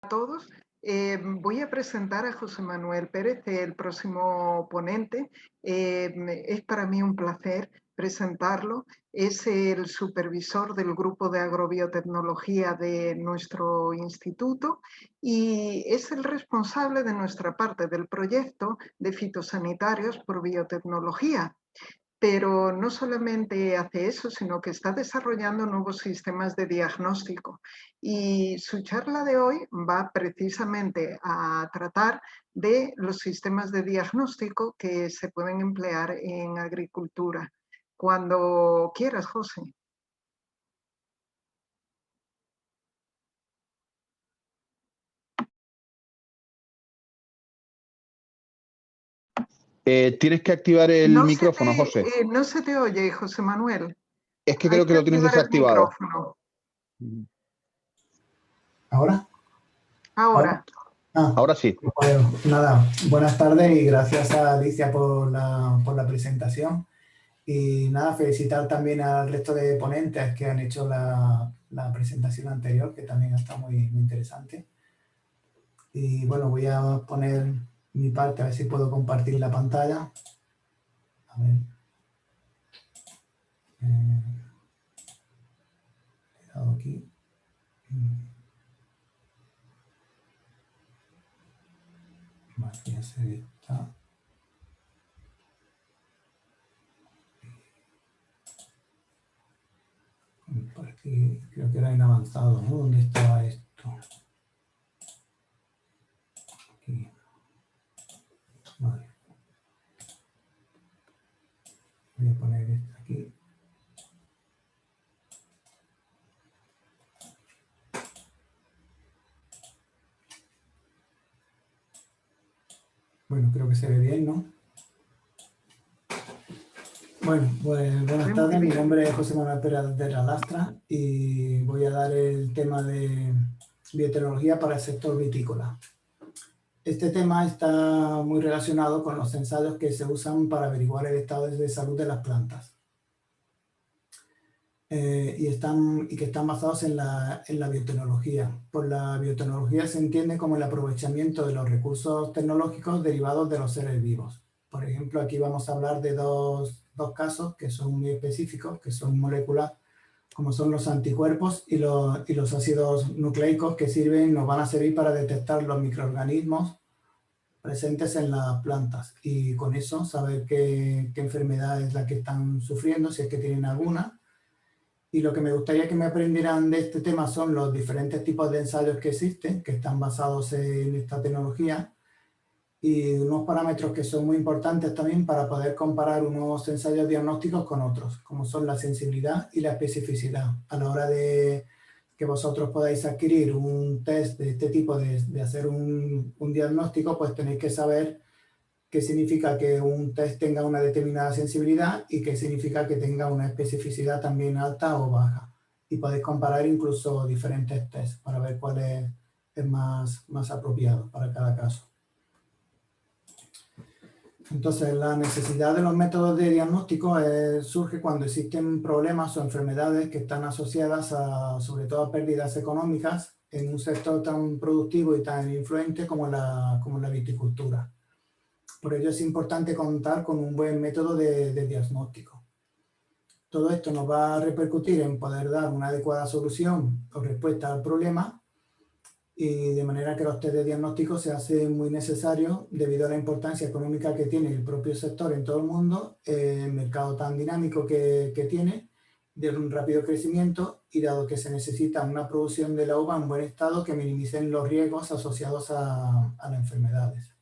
A todos. Voy a presentar a José Manuel Pérez, el próximo ponente. Es para mí un placer presentarlo. Es el supervisor del grupo de agrobiotecnología de nuestro instituto y es el responsable de nuestra parte del proyecto de fitosanitarios por biotecnología. Pero no solamente hace eso, sino que está desarrollando nuevos sistemas de diagnóstico. Y su charla de hoy va precisamente a tratar de los sistemas de diagnóstico que se pueden emplear en agricultura. Cuando quieras, José. Tienes que activar el micrófono, José. No se te oye, José Manuel. Es que Hay creo que lo tienes activar el desactivado. micrófono. ¿Ahora? Ahora. Ahora sí. Bueno, nada, buenas tardes y gracias a Alicia por la presentación. Y nada, felicitar también al resto de ponentes que han hecho la presentación anterior, que también está muy interesante. Y bueno, voy a poner mi parte, a ver si puedo compartir la pantalla. A ver. He dado aquí. Vale, voy a hacer esta. Por aquí creo que era en avanzado, ¿no? ¿Dónde estaba esto? Aquí. Vale. Voy a poner esto aquí. Bueno, creo que se ve bien, ¿no? Bueno, pues buenas tardes. Mi nombre es José Manuel Pérez de la Lastra y voy a dar el tema de biotecnología para el sector vitícola. Este tema está muy relacionado con los ensayos que se usan para averiguar el estado de salud de las plantas. Y que están basados en la biotecnología. Por la biotecnología se entiende como el aprovechamiento de los recursos tecnológicos derivados de los seres vivos. Por ejemplo, aquí vamos a hablar de dos casos que son muy específicos, que son moleculares, como son los anticuerpos y los ácidos nucleicos que nos van a servir para detectar los microorganismos presentes en las plantas y con eso saber qué enfermedad es la que están sufriendo, si es que tienen alguna. Y lo que me gustaría que me aprendieran de este tema son los diferentes tipos de ensayos que existen, que están basados en esta tecnología, y unos parámetros que son muy importantes también para poder comparar unos ensayos diagnósticos con otros, como son la sensibilidad y la especificidad. A la hora de que vosotros podáis adquirir un test de este tipo, de hacer un diagnóstico, pues tenéis que saber qué significa que un test tenga una determinada sensibilidad y qué significa que tenga una especificidad también alta o baja. Y podéis comparar incluso diferentes tests para ver cuál es más apropiado para cada caso. Entonces, la necesidad de los métodos de diagnóstico surge cuando existen problemas o enfermedades que están asociadas sobre todo a pérdidas económicas en un sector tan productivo y tan influente como la viticultura. Por ello es importante contar con un buen método de diagnóstico. Todo esto nos va a repercutir en poder dar una adecuada solución o respuesta al problema, y de manera que los test de diagnóstico se hacen muy necesarios debido a la importancia económica que tiene el propio sector en todo el mundo, el mercado tan dinámico que tiene, de un rápido crecimiento, y dado que se necesita una producción de la uva en buen estado que minimicen los riesgos asociados a las enfermedades.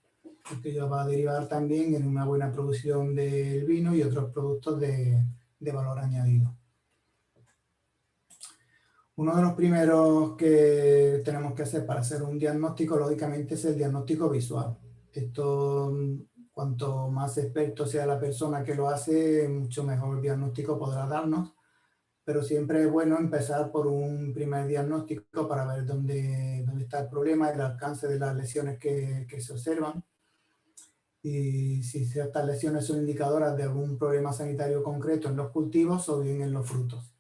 Porque ello va a derivar también en una buena producción del vino y otros productos de valor añadido. Uno de los primeros que tenemos que hacer para hacer un diagnóstico, lógicamente, es el diagnóstico visual. Esto, cuanto más experto sea la persona que lo hace, mucho mejor diagnóstico podrá darnos, pero siempre es bueno empezar por un primer diagnóstico para ver dónde está el problema, el alcance de las lesiones que se observan, y si estas lesiones son indicadoras de algún problema sanitario concreto en los cultivos o bien en los frutos.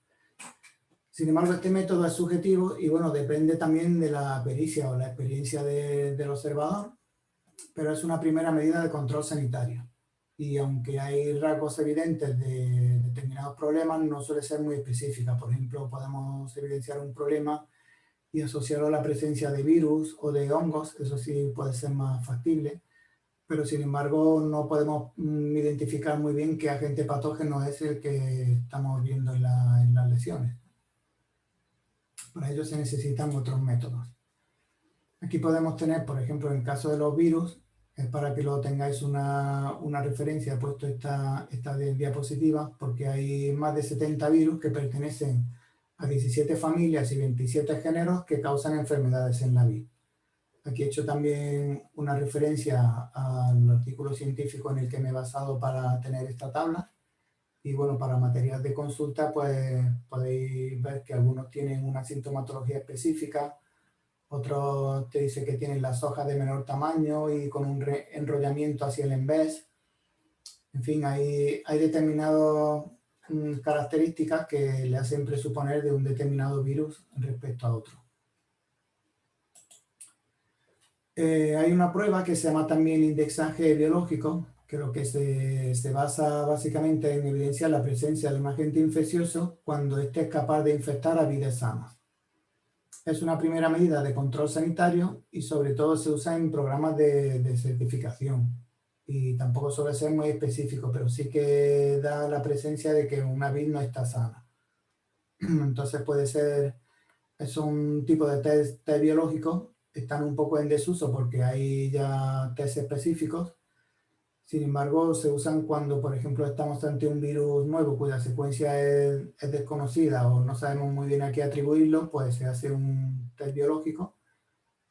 Sin embargo, este método es subjetivo y bueno, depende también de la pericia o la experiencia del observador, pero es una primera medida de control sanitario. Y aunque hay rasgos evidentes de determinados problemas, no suele ser muy específica. Por ejemplo, podemos evidenciar un problema y asociarlo a la presencia de virus o de hongos, eso sí puede ser más factible, pero sin embargo no podemos identificar muy bien qué agente patógeno es el que estamos viendo en las lesiones. Para ello se necesitan otros métodos. Aquí podemos tener, por ejemplo, en el caso de los virus, para que lo tengáis una referencia, he puesto esta diapositiva, porque hay más de 70 virus que pertenecen a 17 familias y 27 géneros que causan enfermedades en la vid. Aquí he hecho también una referencia al artículo científico en el que me he basado para tener esta tabla. Y bueno, para material de consulta, pues podéis ver que algunos tienen una sintomatología específica, otros te dicen que tienen las hojas de menor tamaño y con un enrollamiento hacia el envés. En fin, hay determinadas características que le hacen presuponer de un determinado virus respecto a otro. Hay una prueba que se llama también indexaje biológico, que lo que se basa básicamente en evidenciar la presencia de un agente infeccioso cuando éste es capaz de infectar a vides sanas. Es una primera medida de control sanitario y sobre todo se usa en programas de certificación. Y tampoco suele ser muy específico, pero sí que da la presencia de que una vid no está sana. Entonces puede ser, es un tipo de test biológico, están un poco en desuso porque hay ya test específicos. Sin embargo, se usan cuando, por ejemplo, estamos ante un virus nuevo cuya secuencia es desconocida o no sabemos muy bien a qué atribuirlo, pues se hace un test biológico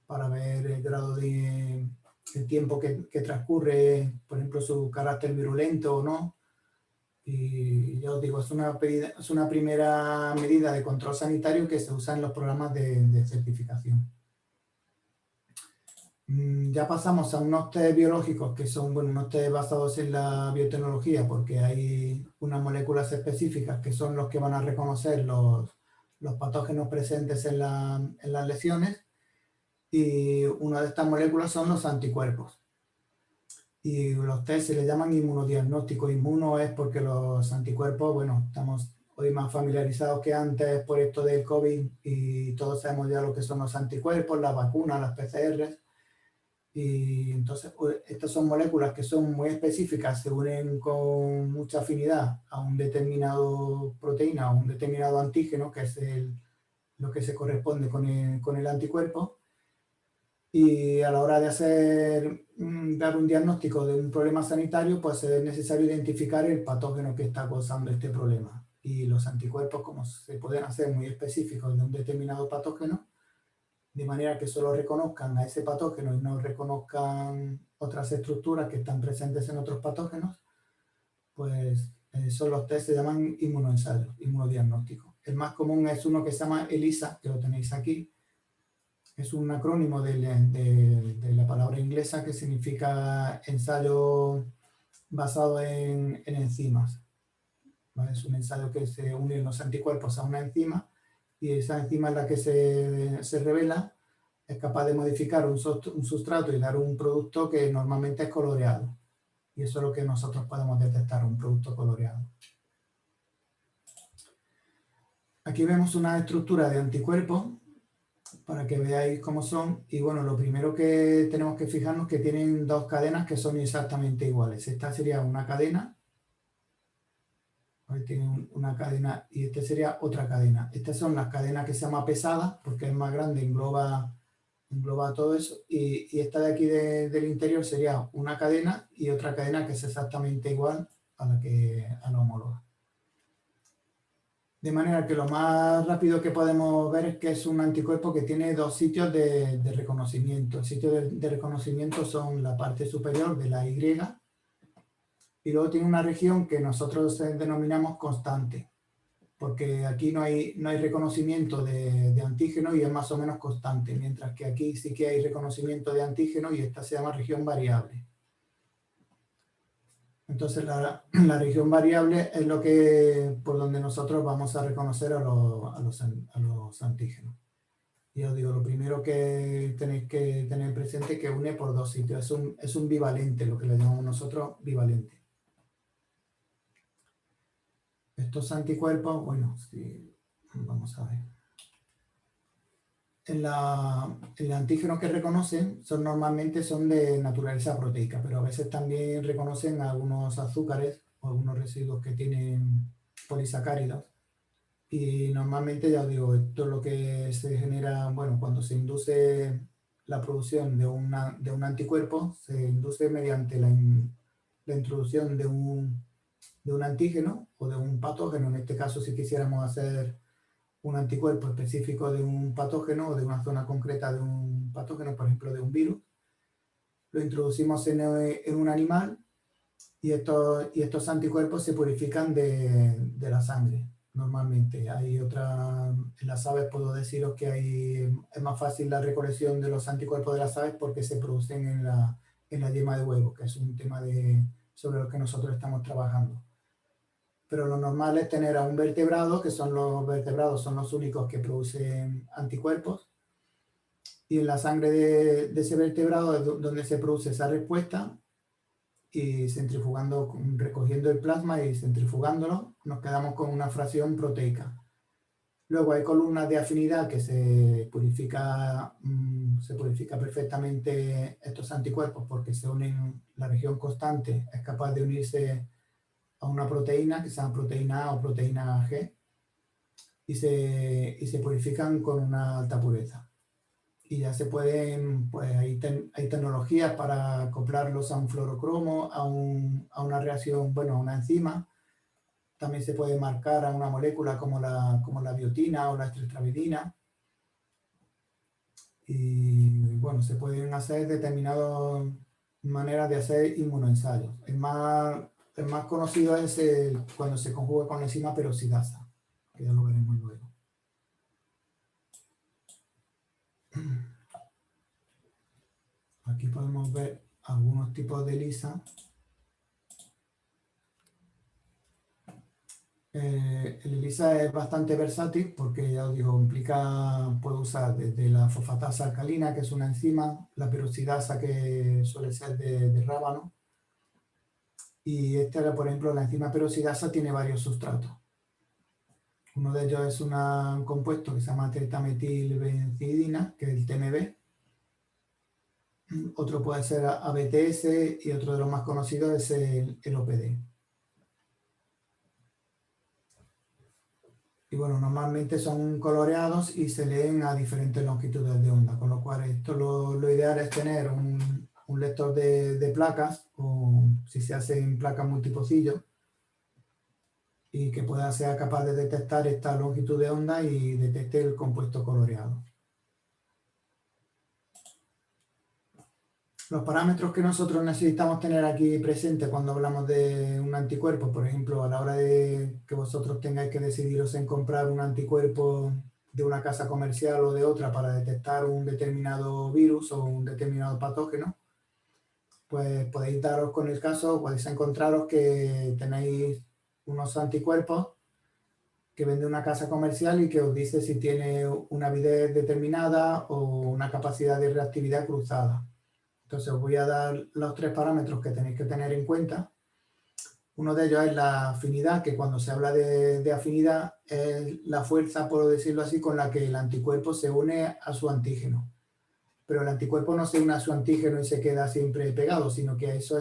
para ver el grado de el tiempo que transcurre, por ejemplo, su carácter virulento o no. Y ya os digo, es una primera medida de control sanitario que se usa en los programas de certificación. Ya pasamos a unos test biológicos que son unos test basados en la biotecnología, porque hay unas moléculas específicas que son los que van a reconocer los patógenos presentes en las lesiones, y una de estas moléculas son los anticuerpos. Y los test se les llaman inmunodiagnóstico. Inmuno es porque los anticuerpos, bueno, estamos hoy más familiarizados que antes por esto del COVID y todos sabemos ya lo que son los anticuerpos, las vacunas, las PCRs. Y entonces estas son moléculas que son muy específicas, se unen con mucha afinidad a un determinado proteína o un determinado antígeno, que es lo que se corresponde con el anticuerpo. Y a la hora de dar un diagnóstico de un problema sanitario, pues es necesario identificar el patógeno que está causando este problema. Y los anticuerpos, como se pueden hacer muy específicos de un determinado patógeno, de manera que solo reconozcan a ese patógeno y no reconozcan otras estructuras que están presentes en otros patógenos, pues son los test que se llaman inmunoensayos, inmunodiagnósticos. El más común es uno que se llama ELISA, que lo tenéis aquí. Es un acrónimo de la palabra inglesa que significa ensayo basado en enzimas. ¿Vale? Es un ensayo que se unen los anticuerpos a una enzima, y esa enzima es la que se revela, es capaz de modificar un sustrato y dar un producto que normalmente es coloreado. Y eso es lo que nosotros podemos detectar, un producto coloreado. Aquí vemos una estructura de anticuerpos para que veáis cómo son. Y bueno, lo primero que tenemos que fijarnos es que tienen dos cadenas que son exactamente iguales. Esta sería una cadena. Ahí tiene una cadena y esta sería otra cadena. Estas son las cadenas que se llama pesada porque es más grande, engloba todo eso. Y esta de aquí del interior sería una cadena y otra cadena que es exactamente igual a la homóloga. De manera que lo más rápido que podemos ver es que es un anticuerpo que tiene dos sitios de reconocimiento. El sitio de reconocimiento son la parte superior de la Y, y luego tiene una región que nosotros denominamos constante, porque aquí no hay reconocimiento de antígeno y es más o menos constante, mientras que aquí sí que hay reconocimiento de antígeno y esta se llama región variable. Entonces la región variable es lo que, por donde nosotros vamos a reconocer a los antígenos. Y os digo, lo primero que tenéis que tener presente es que une por dos sitios. Es un bivalente, lo que le llamamos nosotros bivalente. Estos anticuerpos, bueno, sí, vamos a ver. El antígeno que reconocen normalmente son de naturaleza proteica, pero a veces también reconocen algunos azúcares o algunos residuos que tienen polisacáridos. Y normalmente, ya os digo, esto es lo que se genera, bueno, cuando se induce la producción de un anticuerpo, se induce mediante la introducción de un antígeno o de un patógeno. En este caso, si quisiéramos hacer un anticuerpo específico de un patógeno o de una zona concreta de un patógeno, por ejemplo, de un virus, lo introducimos en un animal y estos anticuerpos se purifican de la sangre. Normalmente en las aves puedo deciros que es más fácil la recolección de los anticuerpos de las aves porque se producen en la yema de huevo, que es un tema sobre lo que nosotros estamos trabajando. Pero lo normal es tener a un vertebrado, que los vertebrados son los únicos que producen anticuerpos, y en la sangre de ese vertebrado es donde se produce esa respuesta, y recogiendo el plasma y centrifugándolo, nos quedamos con una fracción proteica. Luego hay columnas de afinidad que se purifica perfectamente estos anticuerpos porque se unen, la región constante es capaz de unirse a una proteína que se llama proteína A o proteína G y se purifican con una alta pureza. Y ya se pueden, pues hay tecnologías para acoplarlos a un fluorocromo, a una reacción, bueno, a una enzima. También se puede marcar a una molécula como la biotina o la estreptavidina. Y bueno, se pueden hacer determinadas maneras de hacer inmunoensayos. El más conocido es cuando se conjuga con la enzima peroxidasa, que ya lo veremos luego. Aquí podemos ver algunos tipos de ELISA. El ELISA es bastante versátil porque, ya os digo, puede usar desde la fosfatasa alcalina, que es una enzima, la peroxidasa, que suele ser de rábano. Y por ejemplo, la enzima peroxidasa tiene varios sustratos. Uno de ellos es un compuesto que se llama tretametilbencidina, que es el TMB. Otro puede ser ABTS y otro de los más conocidos es el OPD. Y bueno, normalmente son coloreados y se leen a diferentes longitudes de onda, con lo cual esto lo ideal es tener un lector de placas, o si se hace en placas multipocillo, y que sea capaz de detectar esta longitud de onda y detecte el compuesto coloreado. Los parámetros que nosotros necesitamos tener aquí presentes cuando hablamos de un anticuerpo, por ejemplo, a la hora de que vosotros tengáis que decidiros en comprar un anticuerpo de una casa comercial o de otra para detectar un determinado virus o un determinado patógeno, pues podéis daros con el caso, podéis encontraros que tenéis unos anticuerpos que vende una casa comercial y que os dice si tiene una avidez determinada o una capacidad de reactividad cruzada. Entonces os voy a dar los 3 parámetros que tenéis que tener en cuenta. Uno de ellos es la afinidad, que cuando se habla de afinidad es la fuerza, por decirlo así, con la que el anticuerpo se une a su antígeno. Pero el anticuerpo no se une a su antígeno y se queda siempre pegado, sino que eso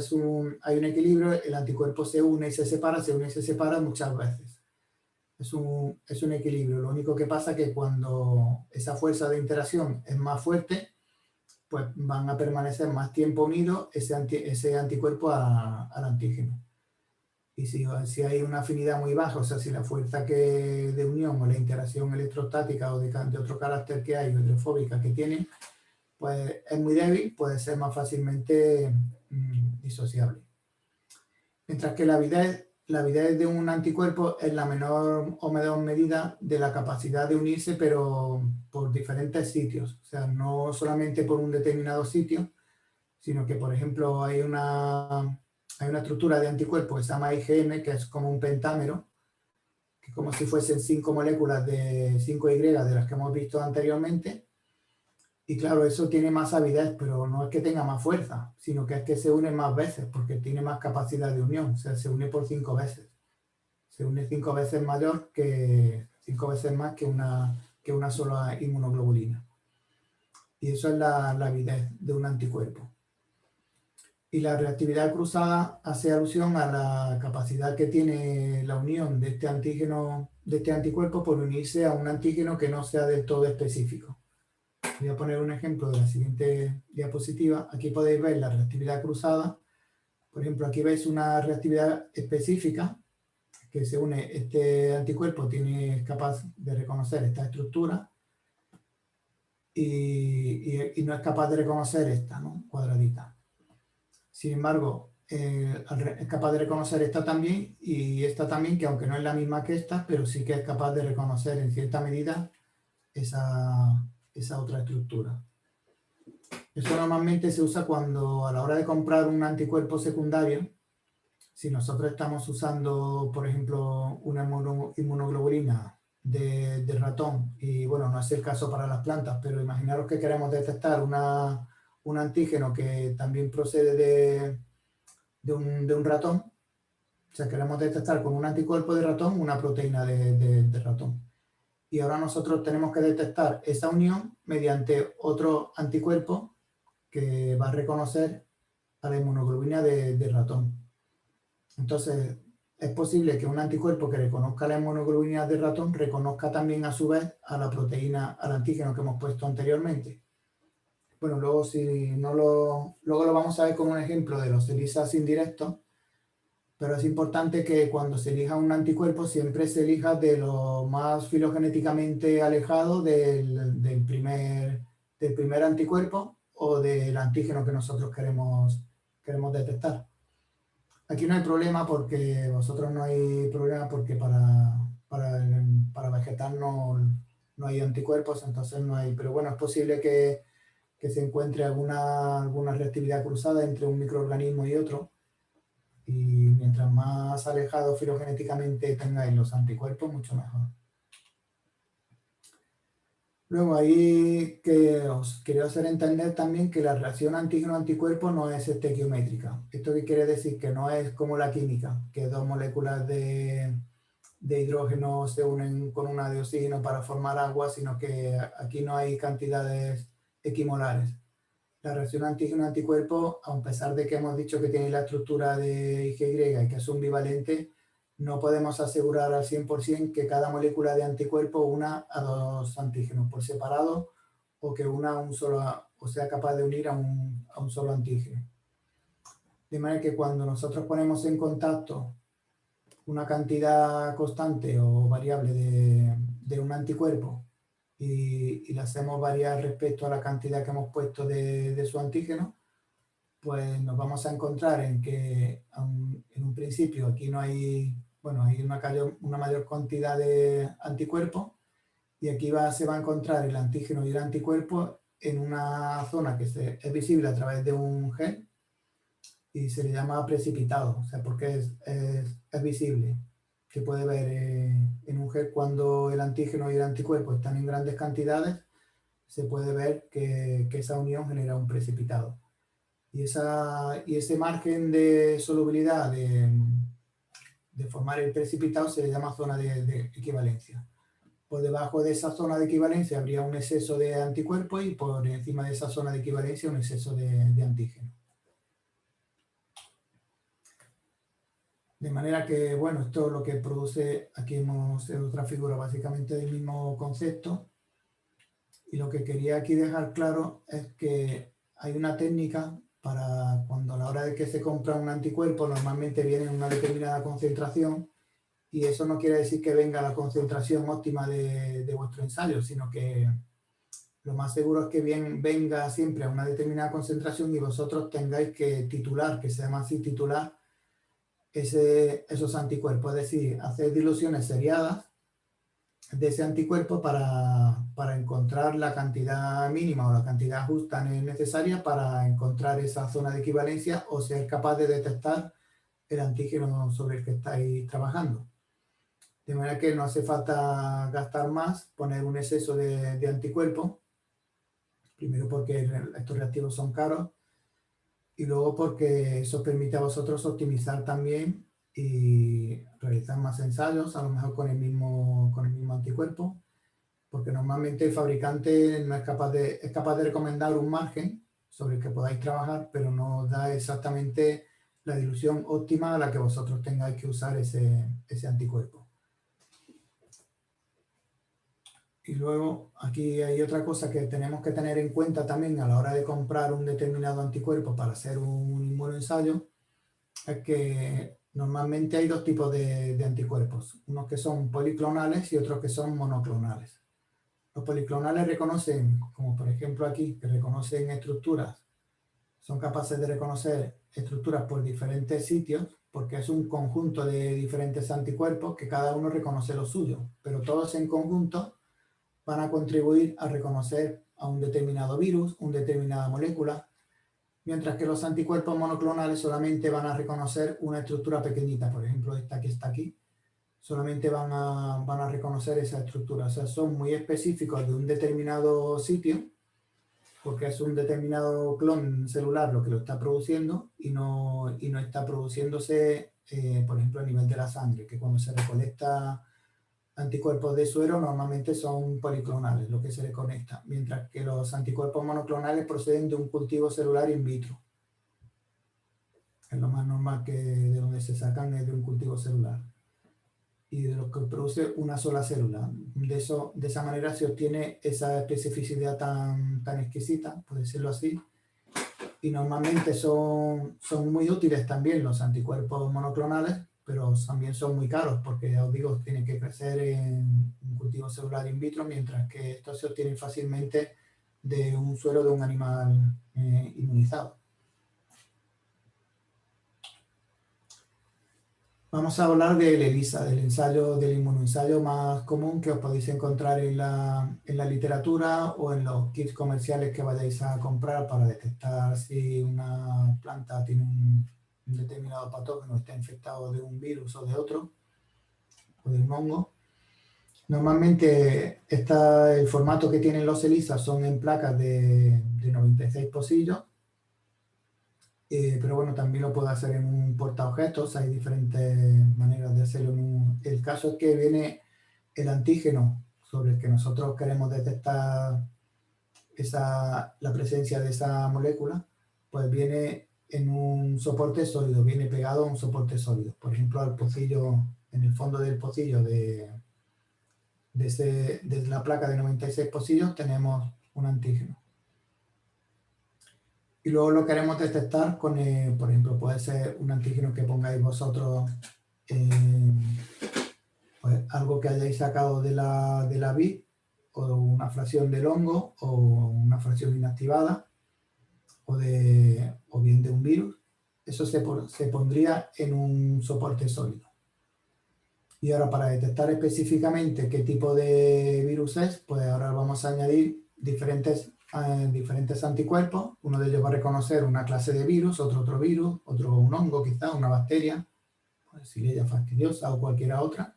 hay un equilibrio, el anticuerpo se une y se separa muchas veces. Es un equilibrio. Lo único que pasa es que cuando esa fuerza de interacción es más fuerte, pues van a permanecer más tiempo unidos ese anticuerpo al antígeno. Y si hay una afinidad muy baja, o sea, si la fuerza de unión o la interacción electrostática o de otro carácter que hay, o hidrofóbica que tiene, pues es muy débil, puede ser más fácilmente disociable. Mientras que la avidez de un anticuerpo es la menor o menor medida de la capacidad de unirse, pero por diferentes sitios. O sea, no solamente por un determinado sitio, sino que, por ejemplo, hay una hay una estructura de anticuerpos que se llama IgM, que es como un pentámero, que es como si fuesen 5 moléculas de 5Y de las que hemos visto anteriormente. Y claro, eso tiene más avidez, pero no es que tenga más fuerza, sino que es que se une más veces, porque tiene más capacidad de unión, o sea, se une por 5 veces. Se une 5 veces mayor que 5 veces más que una sola inmunoglobulina. Y eso es la avidez de un anticuerpo. Y la reactividad cruzada hace alusión a la capacidad que tiene la unión de este antígeno, de este anticuerpo, por unirse a un antígeno que no sea del todo específico. Voy a poner un ejemplo de la siguiente diapositiva. Aquí podéis ver la reactividad cruzada. Por ejemplo, aquí veis una reactividad específica que se une, este anticuerpo es capaz de reconocer esta estructura y no es capaz de reconocer esta, ¿no? Cuadradita. Sin embargo, es capaz de reconocer esta también y esta también, que aunque no es la misma que esta, pero sí que es capaz de reconocer en cierta medida esa otra estructura. Eso normalmente se usa cuando a la hora de comprar un anticuerpo secundario, si nosotros estamos usando, por ejemplo, una inmunoglobulina de ratón, y bueno, no es el caso para las plantas, pero imaginaros que queremos detectar un antígeno que también procede de un ratón, o sea, queremos detectar con un anticuerpo de ratón una proteína de ratón. Y ahora nosotros tenemos que detectar esa unión mediante otro anticuerpo que va a reconocer a la inmunoglobulina de ratón. Entonces, es posible que un anticuerpo que reconozca la inmunoglobulina de ratón reconozca también a su vez a la proteína, al antígeno que hemos puesto anteriormente. Bueno, luego luego lo vamos a ver con un ejemplo de los ELISAs indirectos, pero es importante que cuando se elija un anticuerpo siempre se elija de lo más filogenéticamente alejado del primer anticuerpo o del antígeno que nosotros queremos detectar. Aquí no hay problema porque para vegetal no hay anticuerpos, entonces no hay, pero bueno, es posible que se encuentre alguna reactividad cruzada entre un microorganismo y otro, y mientras más alejados filogenéticamente tengáis los anticuerpos, mucho mejor. Luego ahí que os quería hacer entender también que la reacción antígeno-anticuerpo no es estequiométrica. ¿Esto qué quiere decir? Que no es como la química, que dos moléculas de hidrógeno se unen con una de oxígeno para formar agua, sino que aquí no hay cantidades equimolares. La reacción antígeno-anticuerpo, a pesar de que hemos dicho que tiene la estructura de IgY y que es un bivalente, no podemos asegurar al 100% que cada molécula de anticuerpo una a dos antígenos por separado o que o sea capaz de unir a un solo antígeno. De manera que cuando nosotros ponemos en contacto una cantidad constante o variable de un anticuerpo y le hacemos variar respecto a la cantidad que hemos puesto de su antígeno, pues nos vamos a encontrar en que en un principio aquí no hay, bueno, hay una mayor cantidad de anticuerpos y aquí se va a encontrar el antígeno y el anticuerpo en una zona que es visible a través de un gel y se le llama precipitado, o sea, porque es visible. Se puede ver en un gel cuando el antígeno y el anticuerpo están en grandes cantidades, se puede ver que esa unión genera un precipitado. Y ese margen de solubilidad de formar el precipitado se le llama zona de equivalencia. Por debajo de esa zona de equivalencia habría un exceso de anticuerpos y por encima de esa zona de equivalencia un exceso de antígeno. De manera que, bueno, esto es lo que produce, aquí hemos hecho otra figura básicamente del mismo concepto. Y lo que quería aquí dejar claro es que hay una técnica para cuando a la hora de que se compra un anticuerpo normalmente viene en una determinada concentración y eso no quiere decir que venga la concentración óptima de vuestro ensayo, sino que lo más seguro es que venga siempre a una determinada concentración y vosotros tengáis que titular, que se llama así titular, esos anticuerpos, es decir, hacer diluciones seriadas de ese anticuerpo para encontrar la cantidad mínima o la cantidad justa necesaria para encontrar esa zona de equivalencia o ser capaz de detectar el antígeno sobre el que estáis trabajando. De manera que no hace falta gastar más, poner un exceso de anticuerpos, primero porque estos reactivos son caros, y luego porque eso permite a vosotros optimizar también y realizar más ensayos, a lo mejor con el mismo anticuerpo, porque normalmente el fabricante no es capaz de recomendar un margen sobre el que podáis trabajar, pero no os da exactamente la dilución óptima a la que vosotros tengáis que usar ese anticuerpo. Y luego aquí hay otra cosa que tenemos que tener en cuenta también a la hora de comprar un determinado anticuerpo para hacer un inmunoensayo, es que normalmente hay dos tipos de anticuerpos, unos que son policlonales y otros que son monoclonales. Los policlonales reconocen, como por ejemplo aquí, que reconocen estructuras, son capaces de reconocer estructuras por diferentes sitios, porque es un conjunto de diferentes anticuerpos que cada uno reconoce lo suyo, pero todos en conjunto van a contribuir a reconocer a un determinado virus, una determinada molécula, mientras que los anticuerpos monoclonales solamente van a reconocer una estructura pequeñita, por ejemplo esta que está aquí, solamente van a reconocer esa estructura, o sea, son muy específicos de un determinado sitio, porque es un determinado clon celular lo que lo está produciendo y no está produciéndose, por ejemplo, a nivel de la sangre, que cuando se recolecta anticuerpos de suero normalmente son policlonales, lo que se le conecta, mientras que los anticuerpos monoclonales proceden de un cultivo celular in vitro. Es lo más normal que de donde se sacan es de un cultivo celular. Y de lo que produce una sola célula. De esa manera se obtiene esa especificidad tan exquisita, por decirlo así. Y normalmente son muy útiles también los anticuerpos monoclonales, pero también son muy caros porque, ya os digo, tienen que crecer en un cultivo celular in vitro, mientras que estos se obtienen fácilmente de un suero de un animal inmunizado. Vamos a hablar del ELISA, del inmunoensayo más común que os podéis encontrar en la literatura o en los kits comerciales que vayáis a comprar para detectar si una planta tiene un determinado patógeno, está infectado de un virus o de otro, o de un hongo. Normalmente el formato que tienen los ELISA son en placas de 96 pocillos. Pero bueno, también lo puedo hacer en un portaobjetos, hay diferentes maneras de hacerlo. El caso es que viene el antígeno sobre el que nosotros queremos detectar la presencia de esa molécula, pues viene en un soporte sólido, viene pegado a un soporte sólido. Por ejemplo, al pocillo, en el fondo del pocillo de la placa de 96 pocillos tenemos un antígeno. Y luego lo queremos detectar con, por ejemplo, puede ser un antígeno que pongáis vosotros, pues algo que hayáis sacado de la vid, o una fracción del hongo, o una fracción inactivada, o bien de un virus. Eso se pondría en un soporte sólido. Y ahora para detectar específicamente qué tipo de virus es, pues ahora vamos a añadir diferentes anticuerpos. Uno de ellos va a reconocer una clase de virus, otro virus, otro un hongo quizá, una bacteria, Xylella fastidiosa o cualquiera otra.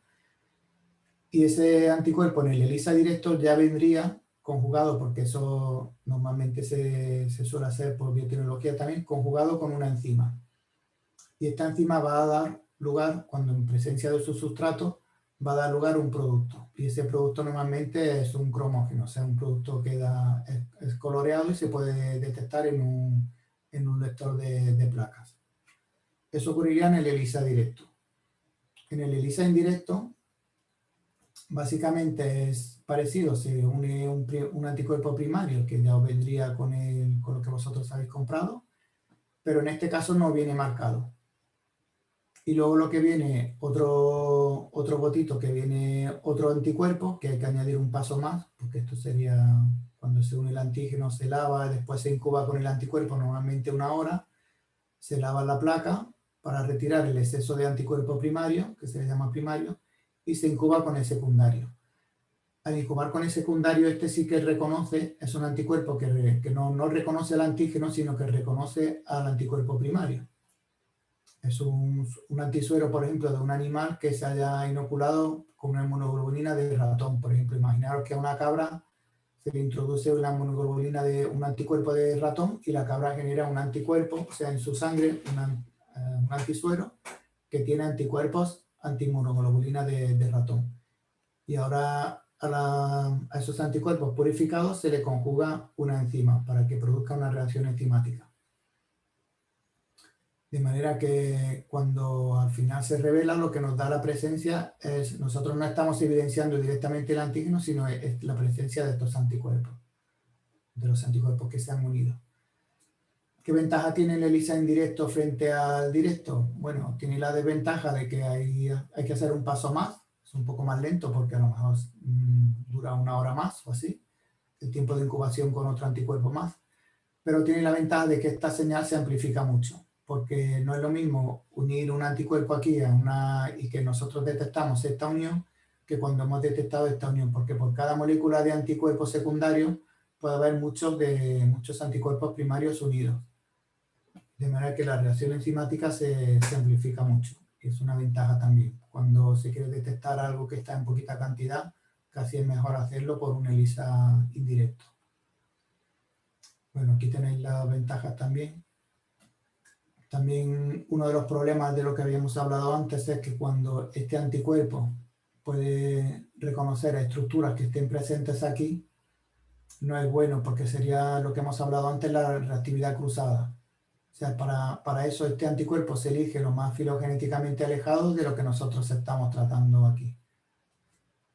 Y ese anticuerpo en el ELISA directo ya vendría conjugado, porque eso normalmente se suele hacer por biotecnología también, conjugado con una enzima. Y esta enzima va a dar lugar, cuando en presencia de su sustrato, va a dar lugar a un producto. Y ese producto normalmente es un cromógeno, o sea, un producto que es coloreado y se puede detectar en un lector de placas. Eso ocurriría en el ELISA directo. En el ELISA indirecto, básicamente es parecido, se une un anticuerpo primario que ya os vendría con lo que vosotros habéis comprado, pero en este caso no viene marcado. Y luego lo que viene, otro botito que viene otro anticuerpo, que hay que añadir un paso más, porque esto sería cuando se une el antígeno, se lava, después se incuba con el anticuerpo, normalmente 1 hora, se lava la placa para retirar el exceso de anticuerpo primario, que se le llama primario, y se incuba con el secundario. Al incubar con el secundario, este sí que reconoce, es un anticuerpo que no reconoce el antígeno, sino que reconoce al anticuerpo primario. Es un antisuero, por ejemplo, de un animal que se haya inoculado con una inmunoglobulina de ratón. Por ejemplo, imaginaros que a una cabra se le introduce una inmunoglobulina de un anticuerpo de ratón y la cabra genera un anticuerpo, o sea, en su sangre, un antisuero que tiene anticuerpos antiinmunoglobulina de ratón. Y ahora a esos anticuerpos purificados se le conjuga una enzima para que produzca una reacción enzimática. De manera que cuando al final se revela, lo que nos da la presencia es, nosotros no estamos evidenciando directamente el antígeno, sino es la presencia de estos anticuerpos, de los anticuerpos que se han unido. ¿Qué ventaja tiene el ELISA indirecto frente al directo? Bueno, tiene la desventaja de que hay que hacer un paso más, es un poco más lento porque a lo mejor dura 1 hora más o así, el tiempo de incubación con otro anticuerpo más, pero tiene la ventaja de que esta señal se amplifica mucho, porque no es lo mismo unir un anticuerpo aquí y que nosotros detectamos esta unión que cuando hemos detectado esta unión, porque por cada molécula de anticuerpo secundario puede haber muchos anticuerpos primarios unidos. De manera que la reacción enzimática se amplifica mucho. Y es una ventaja también. Cuando se quiere detectar algo que está en poquita cantidad, casi es mejor hacerlo por un ELISA indirecto. Bueno, aquí tenéis las ventajas también. También uno de los problemas de lo que habíamos hablado antes es que cuando este anticuerpo puede reconocer estructuras que estén presentes aquí, no es bueno porque sería lo que hemos hablado antes, la reactividad cruzada. O sea, para eso este anticuerpo se elige lo más filogenéticamente alejado de lo que nosotros estamos tratando aquí.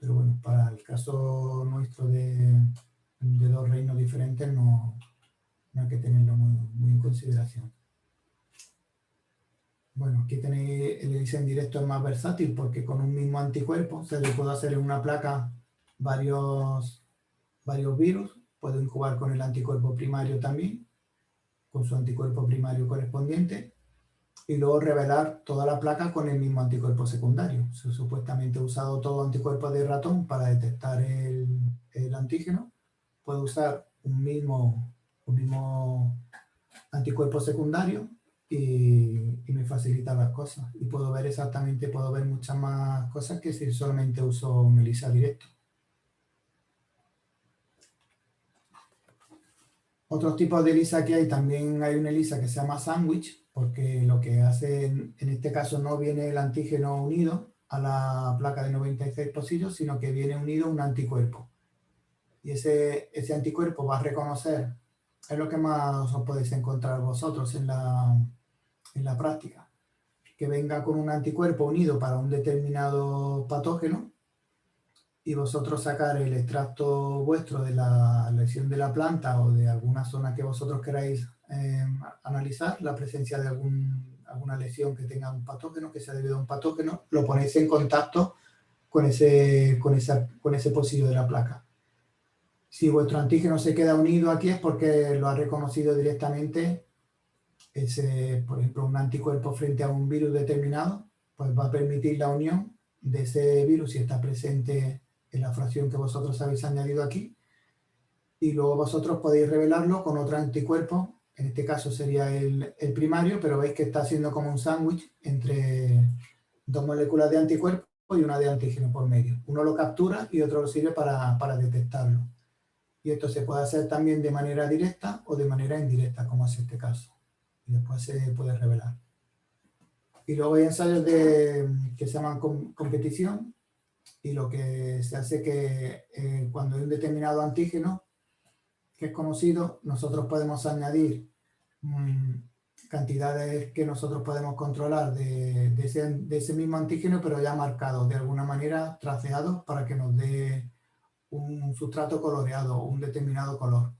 Pero bueno, para el caso nuestro de 2 reinos diferentes no hay que tenerlo muy en consideración. Bueno, aquí tenéis el ELISA indirecto es más versátil porque con un mismo anticuerpo se le puede hacer en una placa varios virus, puedo incubar con el anticuerpo primario también, con su anticuerpo primario correspondiente, y luego revelar toda la placa con el mismo anticuerpo secundario. Supuestamente he usado todo anticuerpo de ratón para detectar el antígeno. Puedo usar un mismo anticuerpo secundario y me facilita las cosas. Y puedo ver muchas más cosas que si solamente uso un ELISA directo. Otros tipos de ELISA que hay, también hay un ELISA que se llama sándwich, porque lo que hace, en este caso no viene el antígeno unido a la placa de 96 pocillos, sino que viene unido un anticuerpo. Y ese anticuerpo va a reconocer, es lo que más os podéis encontrar vosotros en la práctica, que venga con un anticuerpo unido para un determinado patógeno, y vosotros sacar el extracto vuestro de la lesión de la planta o de alguna zona que vosotros queráis analizar, la presencia de alguna lesión que tenga un patógeno, que sea debido a un patógeno, lo ponéis en contacto con ese pocillo de la placa. Si vuestro antígeno se queda unido aquí es porque lo ha reconocido directamente, por ejemplo, un anticuerpo frente a un virus determinado, pues va a permitir la unión de ese virus si está presente en la fracción que vosotros habéis añadido aquí, y luego vosotros podéis revelarlo con otro anticuerpo, en este caso sería el primario, pero veis que está haciendo como un sándwich entre 2 moléculas de anticuerpo y una de antígeno por medio. Uno lo captura y otro lo sirve para detectarlo. Y esto se puede hacer también de manera directa o de manera indirecta, como es este caso. Y después se puede revelar. Y luego hay ensayos que se llaman competición, y lo que se hace que cuando hay un determinado antígeno que es conocido, nosotros podemos añadir cantidades que nosotros podemos controlar de ese mismo antígeno, pero ya marcados de alguna manera, traceados, para que nos dé un sustrato coloreado, un determinado color.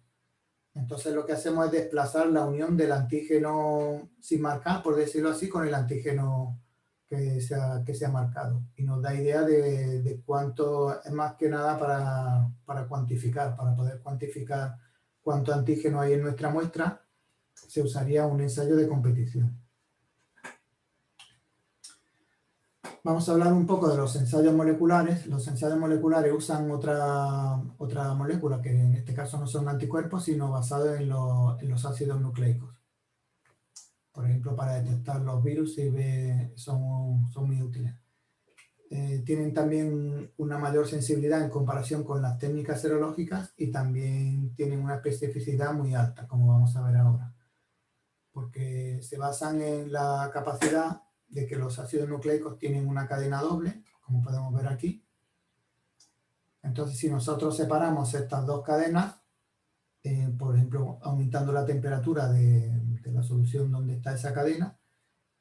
Entonces lo que hacemos es desplazar la unión del antígeno sin marcar, por decirlo así, con el antígeno que se ha marcado. Y nos da idea de cuánto, es más que nada para cuantificar, para poder cuantificar cuánto antígeno hay en nuestra muestra, se usaría un ensayo de competición. Vamos a hablar un poco de los ensayos moleculares. Los ensayos moleculares usan otra molécula, que en este caso no son anticuerpos, sino basados en los ácidos nucleicos. Por ejemplo, para detectar los virus son muy útiles. Tienen también una mayor sensibilidad en comparación con las técnicas serológicas y también tienen una especificidad muy alta, como vamos a ver ahora, porque se basan en la capacidad de que los ácidos nucleicos tienen una cadena doble, como podemos ver aquí. Entonces, si nosotros separamos estas dos cadenas, por ejemplo, aumentando la temperatura de la solución donde está esa cadena,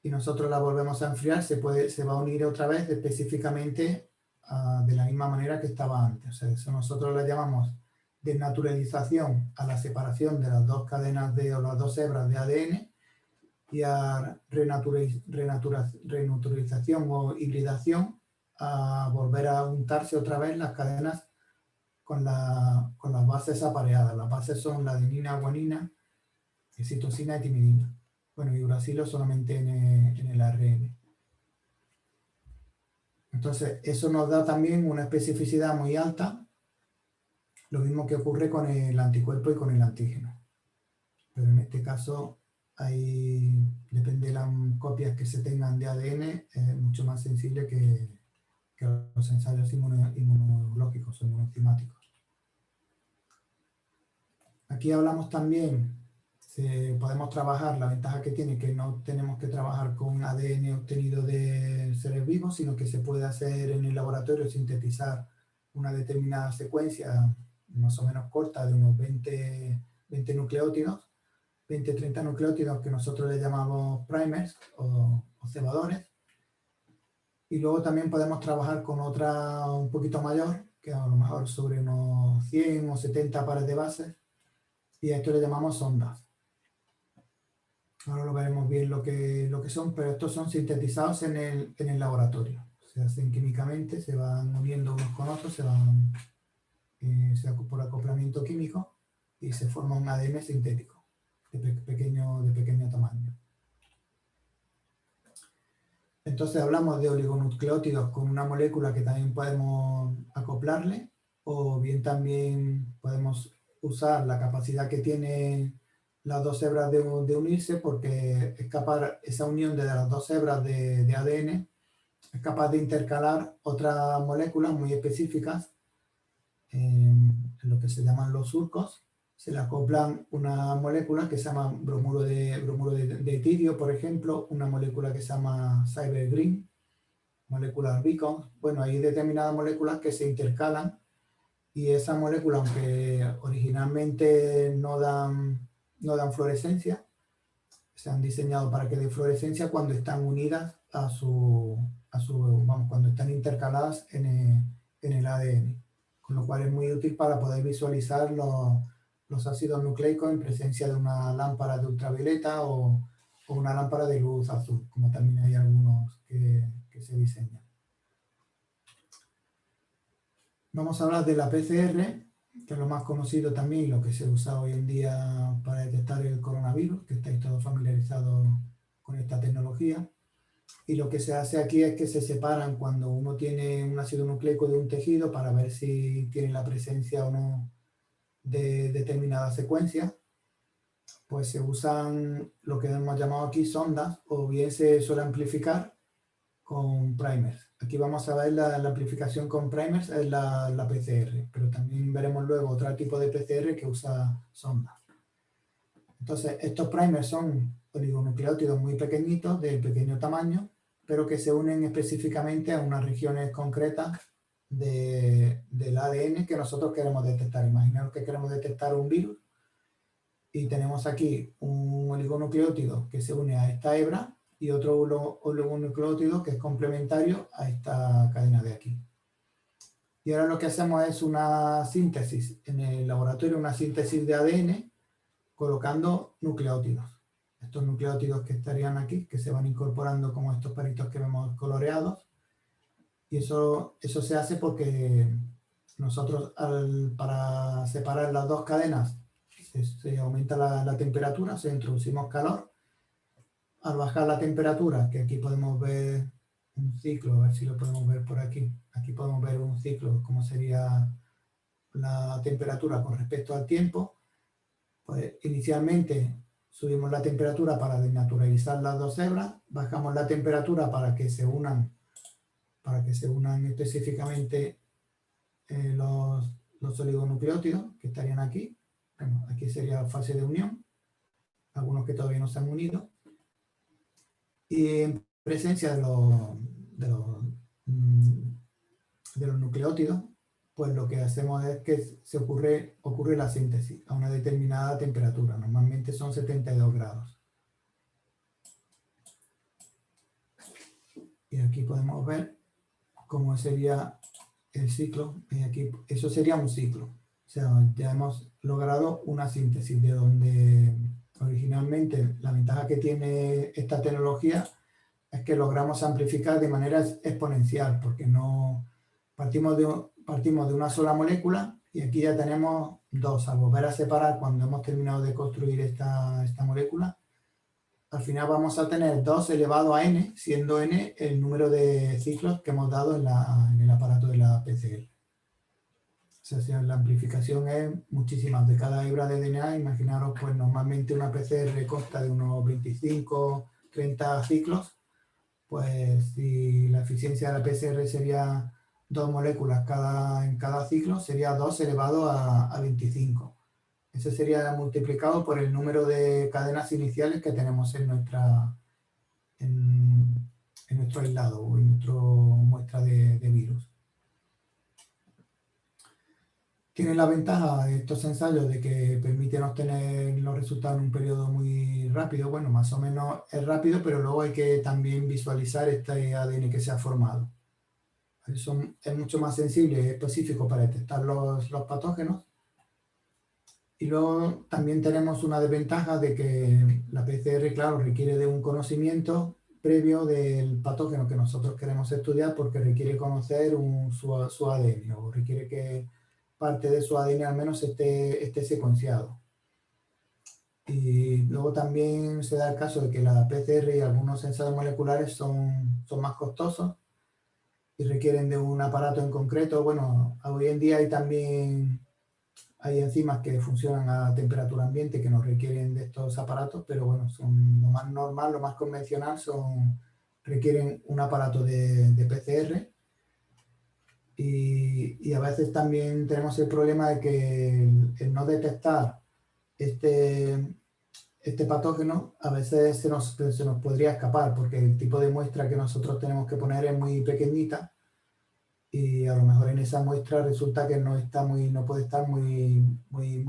y nosotros la volvemos a enfriar, se va a unir otra vez específicamente de la misma manera que estaba antes. O sea, eso nosotros le llamamos desnaturalización a la separación de las dos cadenas o las dos hebras de ADN, y a renaturalización o hibridación a volver a untarse otra vez las cadenas con las bases apareadas. Las bases son la adenina, guanina, citosina y timidina. Bueno, y uracilo solamente en el ARN. Entonces, eso nos da también una especificidad muy alta, lo mismo que ocurre con el anticuerpo y con el antígeno. Pero en este caso, depende de las copias que se tengan de ADN, es mucho más sensible que los ensayos inmunológicos o inmunoenzimáticos. Aquí hablamos también, podemos trabajar, la ventaja que tiene que no tenemos que trabajar con ADN obtenido de seres vivos, sino que se puede hacer en el laboratorio, sintetizar una determinada secuencia más o menos corta de unos 20 nucleótidos, 20-30 nucleótidos que nosotros le llamamos primers o cebadores. Y luego también podemos trabajar con otra un poquito mayor, que a lo mejor sobre unos 100 o 70 pares de bases, y a esto le llamamos sondas. Ahora lo veremos bien lo que son, pero estos son sintetizados en el laboratorio. Se hacen químicamente, se van uniendo unos con otros, se hace por acoplamiento químico y se forma un ADN sintético de pequeño tamaño. Entonces hablamos de oligonucleótidos con una molécula que también podemos acoplarle, o bien también podemos usar la capacidad que tienen las dos hebras de unirse, porque esa unión de las dos hebras de ADN es capaz de intercalar otras moléculas muy específicas en lo que se llaman los surcos. Se le acoplan una molécula que se llama bromuro de etidio, por ejemplo, una molécula que se llama cybergreen, moléculas beacon. Bueno, hay determinadas moléculas que se intercalan, y esas moléculas, aunque originalmente no dan fluorescencia, se han diseñado para que den fluorescencia cuando están unidas cuando están intercaladas en el ADN, con lo cual es muy útil para poder visualizar los ácidos nucleicos en presencia de una lámpara de ultravioleta o una lámpara de luz azul, como también hay algunos que se diseñan. Vamos a hablar de la PCR, que es lo más conocido también y lo que se usa hoy en día para detectar el coronavirus, que estáis todos familiarizados con esta tecnología. Y lo que se hace aquí es que se separan cuando uno tiene un ácido nucleico de un tejido para ver si tiene la presencia o no de determinada secuencia. Pues se usan lo que hemos llamado aquí sondas, o bien se suele amplificar con primers. Aquí vamos a ver la amplificación con primers, es la PCR, pero también veremos luego otro tipo de PCR que usa sondas. Entonces, estos primers son oligonucleótidos muy pequeñitos, de pequeño tamaño, pero que se unen específicamente a unas regiones concretas del ADN que nosotros queremos detectar. Imaginaos que queremos detectar un virus y tenemos aquí un oligonucleótido que se une a esta hebra y otro oligonucleótido que es complementario a esta cadena de aquí. Y ahora lo que hacemos es una síntesis en el laboratorio, una síntesis de ADN, colocando nucleótidos. Estos nucleótidos que estarían aquí, que se van incorporando como estos palitos que vemos coloreados. Y eso se hace porque nosotros para separar las dos cadenas se aumenta la temperatura, introducimos calor. Al bajar la temperatura, que aquí podemos ver un ciclo, a ver si lo podemos ver por aquí. Aquí podemos ver un ciclo, como sería la temperatura con respecto al tiempo. Pues inicialmente Subimos la temperatura para desnaturalizar las dos hebras, bajamos la temperatura para que se unan específicamente los oligonucleótidos que estarían aquí. Bueno, aquí sería fase de unión, algunos que todavía no se han unido. Y en presencia de los nucleótidos, pues lo que hacemos es que ocurre la síntesis a una determinada temperatura. Normalmente son 72 grados. Y aquí podemos ver cómo sería el ciclo. Y aquí, eso sería un ciclo. O sea, ya hemos logrado una síntesis de donde originalmente la ventaja que tiene esta tecnología es que logramos amplificar de manera exponencial, porque no partimos de una sola molécula y aquí ya tenemos dos. Al volver a separar cuando hemos terminado de construir esta molécula, al final vamos a tener 2 elevado a n, siendo n el número de ciclos que hemos dado en el aparato de la PCR. O sea, la amplificación es muchísimas. De cada hebra de DNA, imaginaros, pues normalmente una PCR consta de unos 25, 30 ciclos. Pues si la eficiencia de la PCR sería 2 moléculas en cada ciclo, sería 2 elevado a 25. Ese sería multiplicado por el número de cadenas iniciales que tenemos en nuestro aislado o en nuestra muestra de virus. Tiene la ventaja de estos ensayos de que permiten obtener los resultados en un periodo muy rápido. Bueno, más o menos es rápido, pero luego hay que también visualizar este ADN que se ha formado. Eso es mucho más sensible y específico para detectar los patógenos. Y luego también tenemos una desventaja de que la PCR, claro, requiere de un conocimiento previo del patógeno que nosotros queremos estudiar, porque requiere conocer su ADN, o requiere que parte de su ADN al menos esté secuenciado. Y luego también se da el caso de que la PCR y algunos ensayos moleculares son más costosos y requieren de un aparato en concreto. Bueno, hoy en día hay enzimas que funcionan a temperatura ambiente que no requieren de estos aparatos, pero bueno, son lo más normal, lo más convencional, requieren un aparato de PCR. Y a veces también tenemos el problema de que el no detectar este patógeno a veces se nos podría escapar, porque el tipo de muestra que nosotros tenemos que poner es muy pequeñita y a lo mejor en esa muestra resulta que no puede estar muy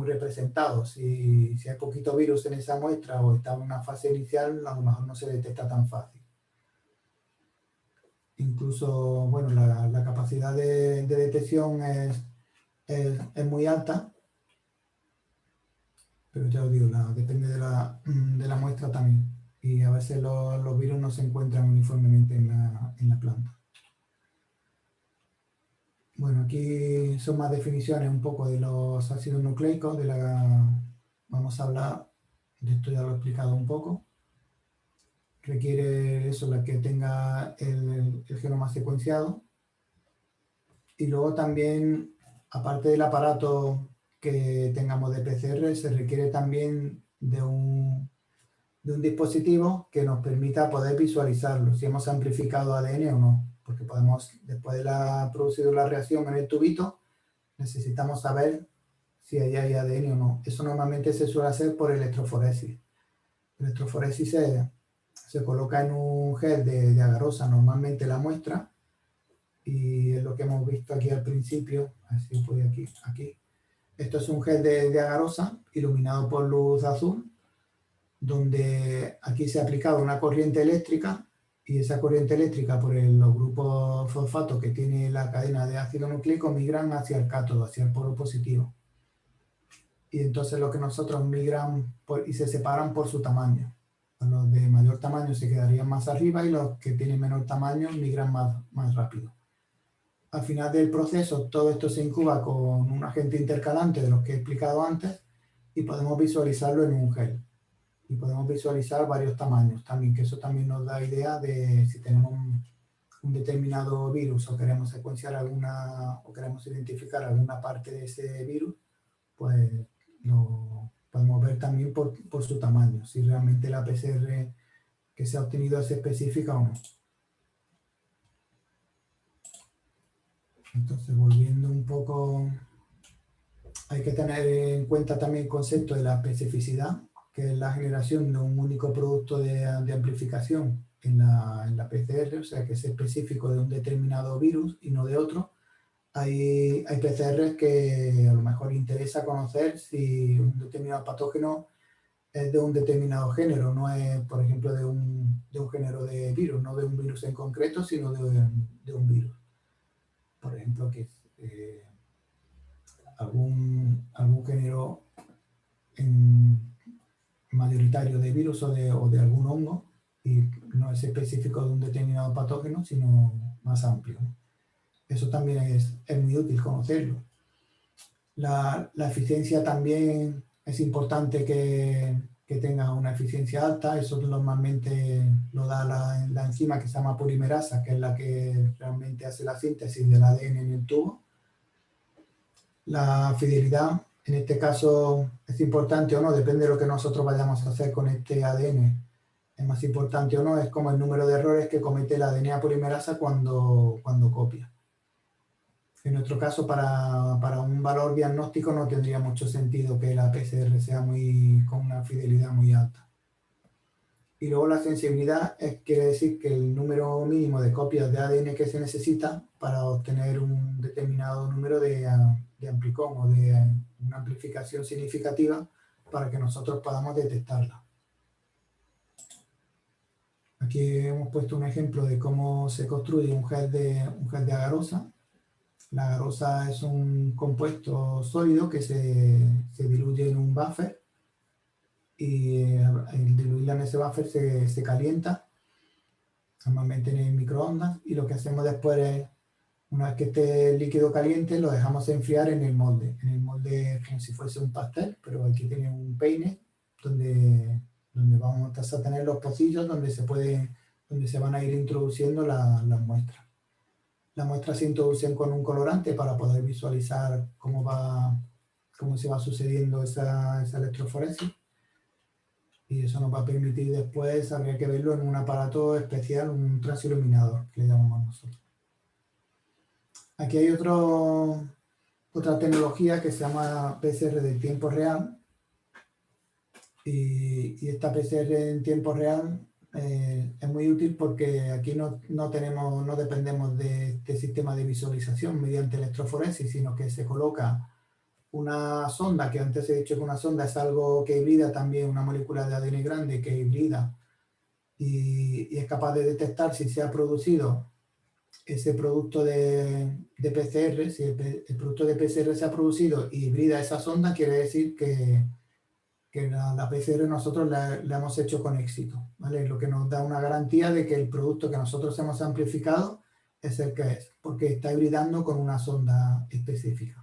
representado. Si hay poquito virus en esa muestra o está en una fase inicial, a lo mejor no se detecta tan fácil. Incluso, bueno, la capacidad de detección es muy alta, pero ya os digo, depende de la muestra también. Y a veces los virus no se encuentran uniformemente en la planta. Bueno, aquí son más definiciones un poco de los ácidos nucleicos. Vamos a hablar de esto, ya lo he explicado un poco. Requiere eso, la que tenga el genoma secuenciado. Y luego también, aparte del aparato que tengamos de PCR, se requiere también de un dispositivo que nos permita poder visualizarlo, si hemos amplificado ADN o no. Porque después de producido la reacción en el tubito, necesitamos saber si ahí hay ADN o no. Eso normalmente se suele hacer por electroforesis. Electroforesis se coloca en un gel de agarosa, normalmente la muestra, y es lo que hemos visto aquí al principio. Así voy aquí. Esto es un gel de agarosa iluminado por luz azul, donde aquí se ha aplicado una corriente eléctrica, y esa corriente eléctrica por los grupos fosfato que tiene la cadena de ácido nucleico migran hacia el cátodo, hacia el polo positivo. Y entonces lo que nosotros migran y se separan por su tamaño. Los de mayor tamaño se quedarían más arriba y los que tienen menor tamaño migran más rápido. Al final del proceso todo esto se incuba con un agente intercalante de los que he explicado antes y podemos visualizarlo en un gel. Y podemos visualizar varios tamaños también, que eso también nos da idea de si tenemos un determinado virus o queremos secuenciar o queremos identificar alguna parte de ese virus, pues lo Podemos ver también por su tamaño, si realmente la PCR que se ha obtenido es específica o no. Entonces, volviendo un poco, hay que tener en cuenta también el concepto de la especificidad, que es la generación de un único producto de amplificación en la PCR, o sea, que es específico de un determinado virus y no de otro. Hay PCRs que a lo mejor interesa conocer si un determinado patógeno es de un determinado género, no es, por ejemplo, de un género de virus, no de un virus en concreto, sino de un virus. Por ejemplo, que algún género mayoritario de virus o de algún hongo, y no es específico de un determinado patógeno, sino más amplio. Eso también es muy útil conocerlo. La eficiencia también es importante que tenga una eficiencia alta. Eso normalmente lo da la enzima que se llama polimerasa, que es la que realmente hace la síntesis del ADN en el tubo. La fidelidad, en este caso, es importante o no, depende de lo que nosotros vayamos a hacer con este ADN. Es más importante o no, es como el número de errores que comete la DNA polimerasa cuando copia. En nuestro caso, para un valor diagnóstico no tendría mucho sentido que la PCR sea con una fidelidad muy alta. Y luego la sensibilidad quiere decir que el número mínimo de copias de ADN que se necesita para obtener un determinado número de amplicón o de una amplificación significativa para que nosotros podamos detectarla. Aquí hemos puesto un ejemplo de cómo se construye un gel de agarosa. La agarosa es un compuesto sólido que se diluye en un buffer y al diluirla en ese buffer se calienta, normalmente en el microondas, y lo que hacemos después es, una vez que esté el líquido caliente, lo dejamos enfriar en el molde. En el molde como si fuese un pastel, pero aquí tiene un peine donde vamos a tener los pocillos donde se van a ir introduciendo las muestras. Las muestras se introducen con un colorante para poder visualizar cómo se va sucediendo esa electroforesis. Y eso nos va a permitir después, habría que verlo en un aparato especial, un transiluminador, que le llamamos nosotros. Aquí hay otra tecnología que se llama PCR de tiempo real. Y esta PCR en tiempo real es muy útil porque aquí no dependemos de este sistema de visualización mediante electroforesis, sino que se coloca una sonda, que antes he dicho que una sonda es algo que hibrida también una molécula de ADN grande que hibrida y es capaz de detectar si se ha producido ese producto de PCR. Si el producto de PCR se ha producido y hibrida esa sonda, quiere decir que la PCR nosotros la hemos hecho con éxito, ¿vale? Lo que nos da una garantía de que el producto que nosotros hemos amplificado es el que es, porque está hibridando con una sonda específica.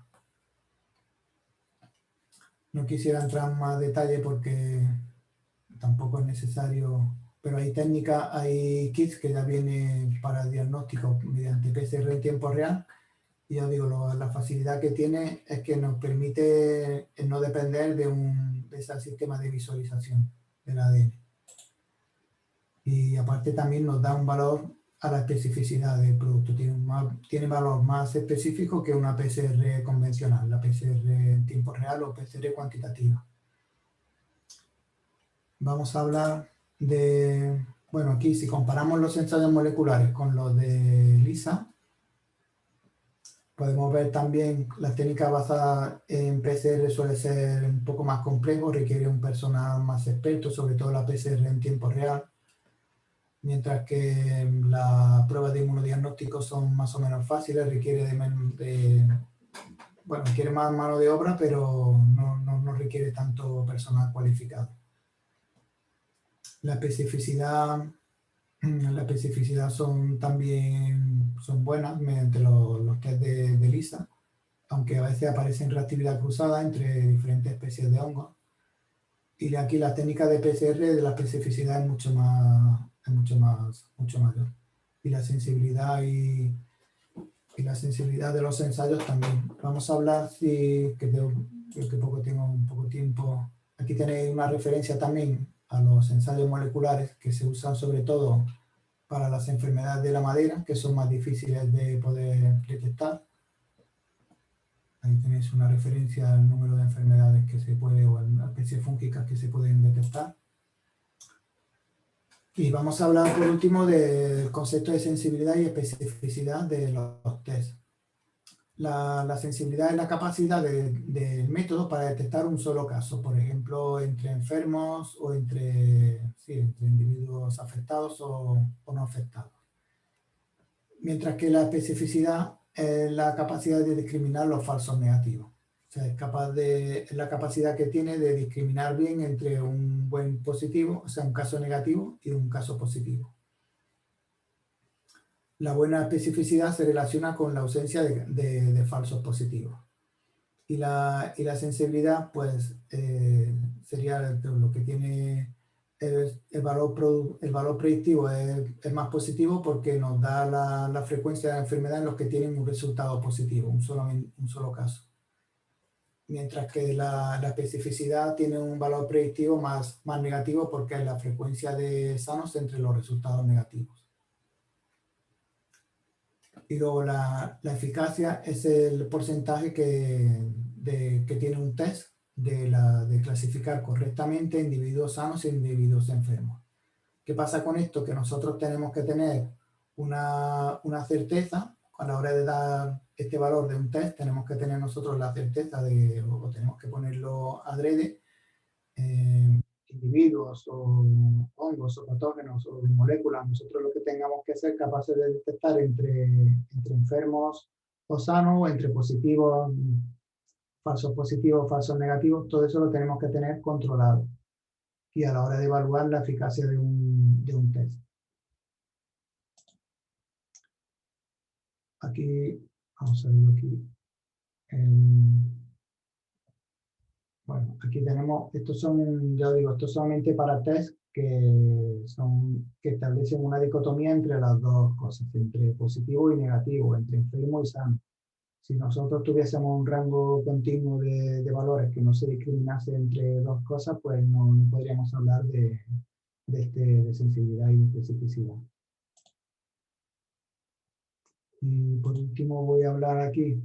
No quisiera entrar en más detalle porque tampoco es necesario, pero hay técnicas, hay kits que ya vienen para el diagnóstico mediante PCR en tiempo real. Y yo digo, la facilidad que tiene es que nos permite no depender de ese sistema de visualización del ADN. Y aparte también nos da un valor a la especificidad del producto. Tiene valor más específico que una PCR convencional, la PCR en tiempo real o PCR cuantitativa. Vamos a hablar de, bueno, aquí si comparamos los ensayos moleculares con los de ELISA, podemos ver también las técnicas basadas en PCR suele ser un poco más complejo, requiere un personal más experto, sobre todo la PCR en tiempo real, mientras que las pruebas de inmunodiagnóstico son más o menos fáciles, requiere requiere más mano de obra, pero no requiere tanto personal cualificado. La especificidad también son buenas mediante los test de ELISA, aunque a veces aparecen reactividad cruzada entre diferentes especies de hongos. Y aquí la técnica de PCR de la especificidad es mucho mayor. Y la sensibilidad de los ensayos también. Vamos a hablar, creo que tengo un poco tiempo Aquí tenéis una referencia también a los ensayos moleculares que se usan sobre todo para las enfermedades de la madera, que son más difíciles de poder detectar. Ahí tenéis una referencia al número de enfermedades que se puede, o a especies fúngicas que se pueden detectar. Y vamos a hablar por último del concepto de sensibilidad y especificidad de los test. La sensibilidad es la capacidad del método para detectar un solo caso, por ejemplo, entre enfermos o entre individuos afectados o no afectados. Mientras que la especificidad es la capacidad de discriminar los falsos negativos. O sea, es la capacidad que tiene de discriminar bien entre un buen positivo, o sea, un caso negativo y un caso positivo. La buena especificidad se relaciona con la ausencia de falsos positivos. Y la sensibilidad, pues, sería lo que tiene el valor predictivo es más positivo porque nos da la frecuencia de la enfermedad en los que tienen un resultado positivo, un solo caso. Mientras que la especificidad tiene un valor predictivo más negativo porque es la frecuencia de sanos entre los resultados negativos. Y luego la eficacia es el porcentaje que tiene un test de clasificar correctamente individuos sanos e individuos enfermos. ¿Qué pasa con esto? Que nosotros tenemos que tener una certeza a la hora de dar este valor de un test, tenemos que tener nosotros la certeza o tenemos que ponerlo adrede, individuos o hongos o patógenos o moléculas, nosotros lo que tengamos que ser capaces de detectar entre enfermos o sanos, o entre positivos, falsos negativos, todo eso lo tenemos que tener controlado y a la hora de evaluar la eficacia de un test. Aquí, vamos a ver aquí. Bueno, aquí tenemos, estos son, ya digo, estos solamente para test que establecen una dicotomía entre las dos cosas, entre positivo y negativo, entre enfermo y sano. Si nosotros tuviésemos un rango continuo de valores que no se discriminase entre dos cosas, pues no podríamos hablar de sensibilidad y especificidad. Y por último voy a hablar aquí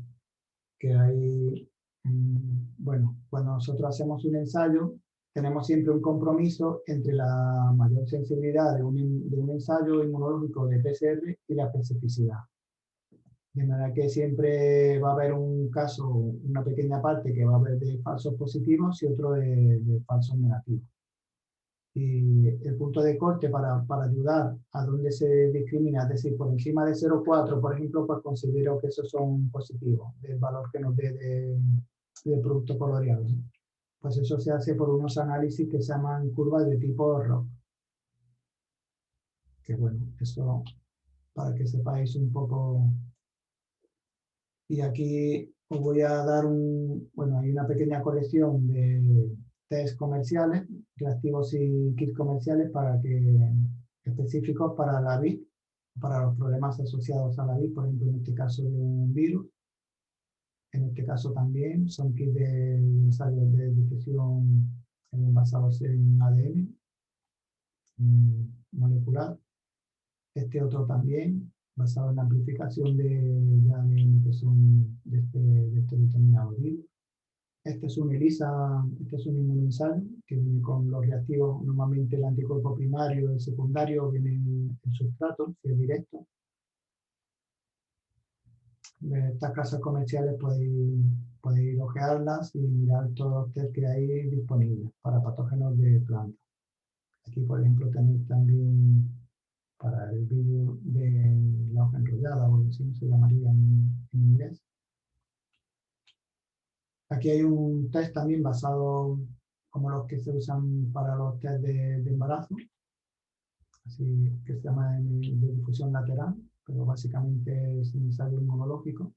que hay, bueno, cuando nosotros hacemos un ensayo, tenemos siempre un compromiso entre la mayor sensibilidad de un ensayo inmunológico de PCR y la especificidad. De manera que siempre va a haber un caso, una pequeña parte que va a haber de falsos positivos y otro de falsos negativos. Y el punto de corte para ayudar a donde se discrimina, es decir, por encima de 0,4, por ejemplo, pues considero que esos son positivos, del valor que nos dé del producto coloreado. Pues eso se hace por unos análisis que se llaman curvas de tipo ROC. Que bueno, eso para que sepáis un poco. Y aquí os voy a dar hay una pequeña colección de test comerciales, reactivos y kits comerciales específicos para la vid, para los problemas asociados a la vid, por ejemplo, en este caso de un virus. En este caso también son kits de ensayos de detección basados en ADN molecular. Este otro también, basado en la amplificación de ADN que son de este determinado virus. Este es un ELISA, este es un inmunoensayo que viene con los reactivos, normalmente el anticuerpo primario y el secundario viene en sustrato, si es directo. De estas casas comerciales podéis ojearlas y mirar todos los test que hay disponibles para patógenos de plantas. Aquí, por ejemplo, tenéis también para el virus de la hoja enrollada, o así se llamaría en inglés. Aquí hay un test también basado como los que se usan para los test de embarazo, así que se llama de difusión lateral, pero básicamente es un ensayo inmunológico.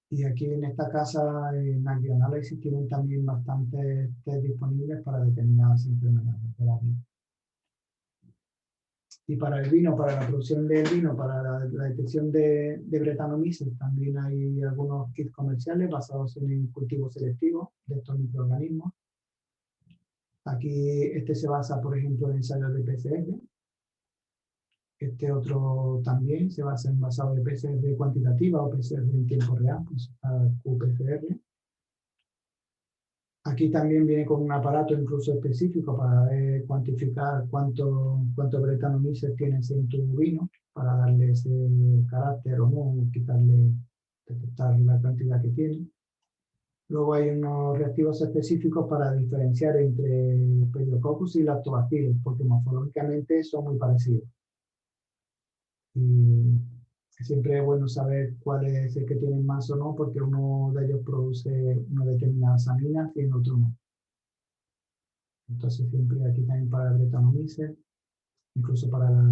Y aquí en esta casa, en AgriAnalysis, tienen también bastantes test disponibles para determinadas enfermedades de la vida. Y para el vino, para la producción del vino, para la detección de Brettanomyces, también hay algunos kits comerciales basados en el cultivo selectivo de estos microorganismos. Aquí este se basa, por ejemplo, en ensayos de PCR. Este otro también se basa en basado de PCR cuantitativa o PCR en tiempo real, pues qPCR. Aquí también viene con un aparato incluso específico para cuantificar cuánto Brettanomyces tienes en tu vino, para darle ese carácter o no, detectar la cantidad que tiene. Luego hay unos reactivos específicos para diferenciar entre Pediococcus y Lactobacillus, porque morfológicamente son muy parecidos. Y siempre es bueno saber cuál es el que tiene más o no, porque uno de ellos produce una determinada amina y el otro no. Entonces siempre aquí también para el Brettanomyces, incluso para la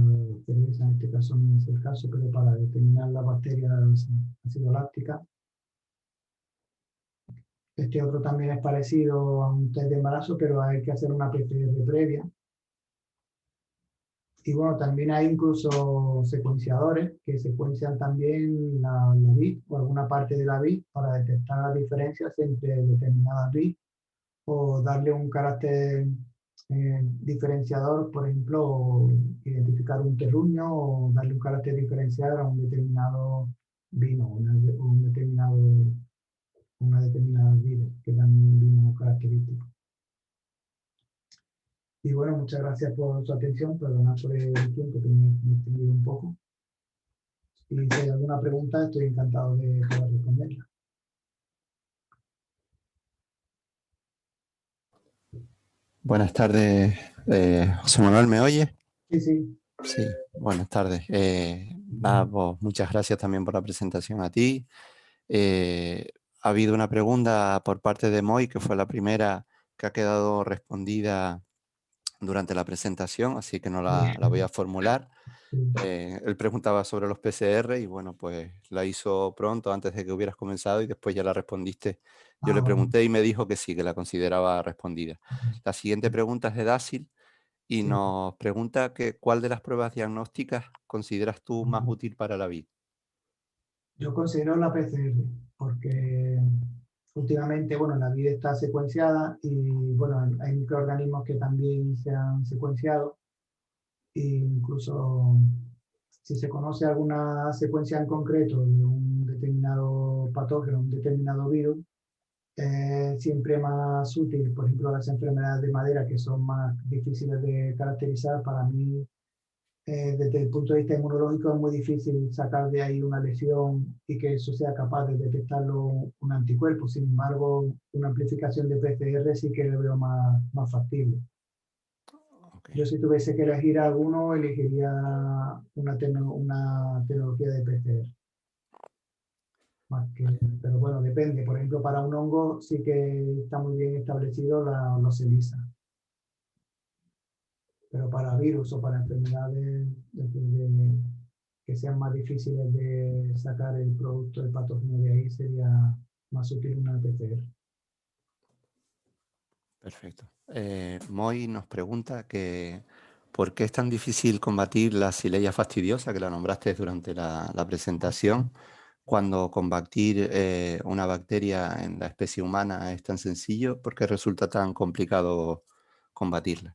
cerveza, en este caso no es el caso, pero para determinar la bacteria ácido láctica. Este otro también es parecido a un test de embarazo, pero hay que hacer una PCR previa. Y bueno, también hay incluso secuenciadores que secuencian también la vid o alguna parte de la vid para detectar las diferencias entre determinadas vid o darle un carácter diferenciador, por ejemplo, identificar un terruño o darle un carácter diferenciador a un determinado vino, una determinada vid que dan un vino característico. Y bueno, muchas gracias por su atención, perdonad por el tiempo que me he extendido un poco. Y si hay alguna pregunta, estoy encantado de poder responderla. Buenas tardes, José Manuel, ¿me oye? Sí, sí. Sí, buenas tardes. Nada, pues, muchas gracias también por la presentación a ti. Ha habido una pregunta por parte de Moy, que fue la primera que ha quedado respondida durante la presentación, así que no la voy a formular. Él preguntaba sobre los PCR y bueno, pues la hizo pronto, antes de que hubieras comenzado, y después ya la respondiste. Yo le pregunté y me dijo que sí, que la consideraba respondida. La siguiente pregunta es de Dácil y nos pregunta que ¿cuál de las pruebas diagnósticas consideras tú más útil para la vid? Yo considero la PCR, porque últimamente, bueno, la vid está secuenciada y, bueno, hay microorganismos que también se han secuenciado. E incluso si se conoce alguna secuencia en concreto de un determinado patógeno, un determinado virus, siempre más útil, por ejemplo, las enfermedades de madera, que son más difíciles de caracterizar. Para mí, desde el punto de vista inmunológico, es muy difícil sacar de ahí una lesión y que eso sea capaz de detectarlo un anticuerpo. Sin embargo, una amplificación de PCR sí que lo veo más factible. Okay. Yo, si tuviese que elegir alguno, elegiría una tecnología de PCR. Pero bueno, depende. Por ejemplo, para un hongo sí que está muy bien establecido los ELISA. Pero para virus o para enfermedades que sean más difíciles de sacar el producto del patógeno de ahí, sería más útil una PCR. Perfecto. Moy nos pregunta que ¿por qué es tan difícil combatir la Xylella fastidiosa, que la nombraste durante la presentación, cuando combatir una bacteria en la especie humana es tan sencillo? ¿Por qué resulta tan complicado combatirla?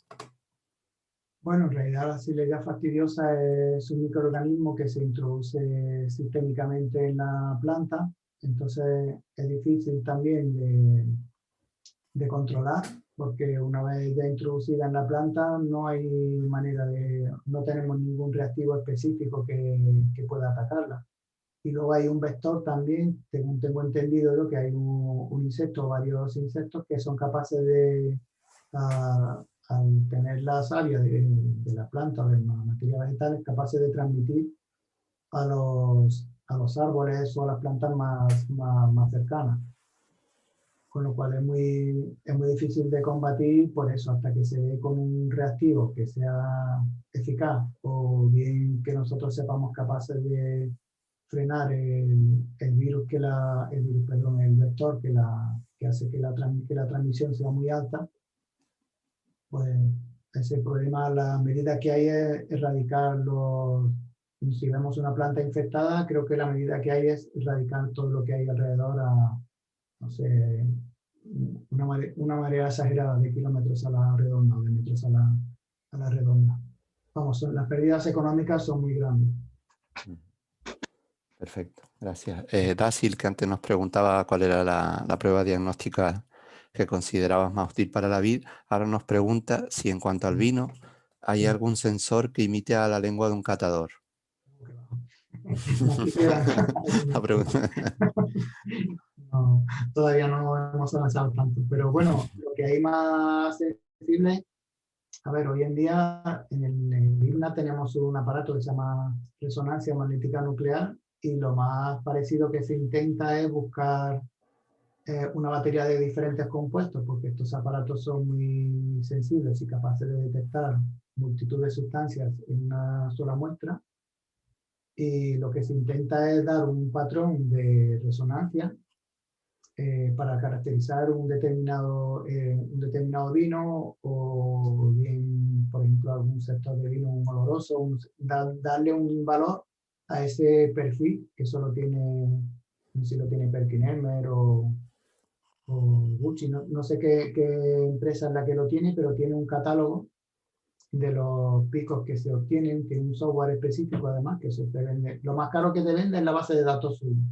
Bueno, en realidad la Xylella fastidiosa es un microorganismo que se introduce sistémicamente en la planta, entonces es difícil también de controlar, porque una vez ya introducida en la planta no hay manera no tenemos ningún reactivo específico que pueda atacarla. Y luego hay un vector también, según tengo entendido yo, que hay un insecto o varios insectos que son capaces de, al tener la savia de la planta o de la materia vegetal, capaces de transmitir a los árboles o a las plantas más cercanas. Con lo cual es muy difícil de combatir, por eso, hasta que se dé con un reactivo que sea eficaz, o bien que nosotros sepamos capaces de frenar el virus el vector que hace que la transmisión sea muy alta, pues ese problema, la medida que hay es erradicar si vemos una planta infectada, creo que la medida que hay es erradicar todo lo que hay alrededor no sé, una marea exagerada de kilómetros a la redonda o de metros a la redonda. Vamos, las pérdidas económicas son muy grandes. Perfecto, gracias. Dasil, que antes nos preguntaba cuál era la prueba diagnóstica que considerabas más útil para la vid, ahora nos pregunta si en cuanto al vino hay algún sensor que imite a la lengua de un catador. La pregunta. No, todavía no hemos avanzado tanto, pero bueno, lo que hay más accesible, a ver, hoy en día en el INNA tenemos un aparato que se llama resonancia magnética nuclear y lo más parecido que se intenta es buscar una batería de diferentes compuestos, porque estos aparatos son muy sensibles y capaces de detectar multitud de sustancias en una sola muestra. Y lo que se intenta es dar un patrón de resonancia para caracterizar un determinado vino o bien, por ejemplo, algún sector de vino oloroso, darle un valor a ese perfil que solo tiene, no sé si lo tiene Perkin-Elmer o Gucci, no sé qué empresa es la que lo tiene, pero tiene un catálogo de los picos que se obtienen, tiene un software específico además que se te vende. Lo más caro que te vende es la base de datos suya.